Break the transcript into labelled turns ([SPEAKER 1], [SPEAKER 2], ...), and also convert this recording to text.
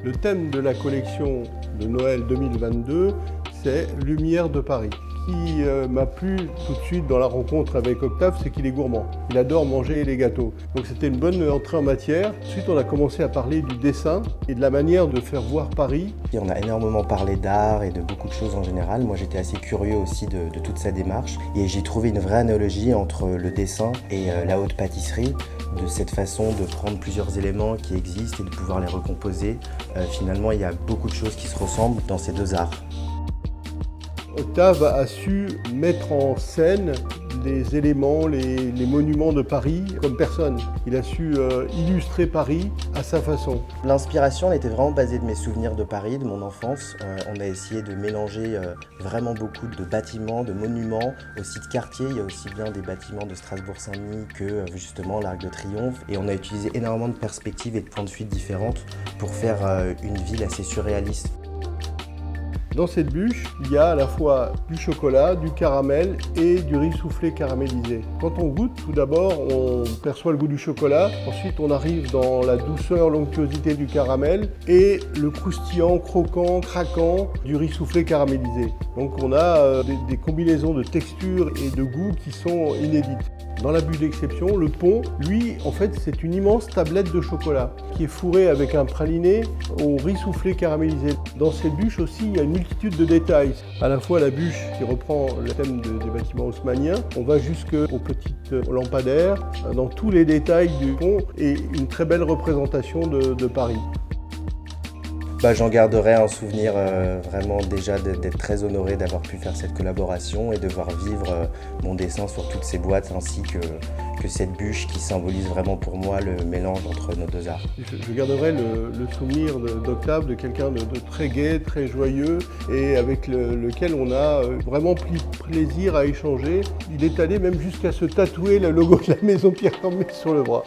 [SPEAKER 1] Le thème de la collection de Noël 2022, c'est Lumière de Paris. Ce qui m'a plu tout de suite dans la rencontre avec Octave, c'est qu'il est gourmand. Il adore manger les gâteaux. Donc c'était une bonne entrée en matière. Ensuite, on a commencé à parler du dessin et de la manière de faire voir Paris.
[SPEAKER 2] Et on a énormément parlé d'art et de beaucoup de choses en général. Moi, j'étais assez curieux aussi de toute sa démarche. Et j'ai trouvé une vraie analogie entre le dessin et la haute pâtisserie. De cette façon de prendre plusieurs éléments qui existent et de pouvoir les recomposer. Finalement, il y a beaucoup de choses qui se ressemblent dans ces deux arts.
[SPEAKER 1] Octave a su mettre en scène les éléments, les monuments de Paris comme personne. Il a su illustrer Paris à sa façon.
[SPEAKER 2] L'inspiration elle était vraiment basée de mes souvenirs de Paris, de mon enfance. On a essayé de mélanger vraiment beaucoup de bâtiments, de monuments, aussi de quartiers. Il y a aussi bien des bâtiments de Strasbourg-Saint-Denis que justement l'Arc de Triomphe. Et on a utilisé énormément de perspectives et de points de fuite différentes pour faire une ville assez surréaliste.
[SPEAKER 1] Dans cette bûche, il y a à la fois du chocolat, du caramel et du riz soufflé caramélisé. Quand on goûte, tout d'abord, on perçoit le goût du chocolat. Ensuite, on arrive dans la douceur, l'onctuosité du caramel et le croustillant, croquant, craquant du riz soufflé caramélisé. Donc on a des combinaisons de textures et de goûts qui sont inédites. Dans la bûche d'exception, le pont, lui, en fait, c'est une immense tablette de chocolat qui est fourrée avec un praliné au riz soufflé caramélisé. Dans cette bûche aussi, il y a une multitude de détails. À la fois la bûche qui reprend le thème des bâtiments haussmanniens, on va jusqu'aux petites lampadaires, dans tous les détails du pont et une très belle représentation de Paris.
[SPEAKER 2] J'en garderai un souvenir vraiment déjà d'être très honoré d'avoir pu faire cette collaboration et de voir vivre mon dessin sur toutes ces boîtes ainsi que cette bûche qui symbolise vraiment pour moi le mélange entre nos deux arts.
[SPEAKER 1] Je garderai le souvenir d'Octave, de quelqu'un de très gai, très joyeux et avec lequel on a vraiment pris plaisir à échanger. Il est allé même jusqu'à se tatouer le logo de la maison Pierre Hermé sur le bras.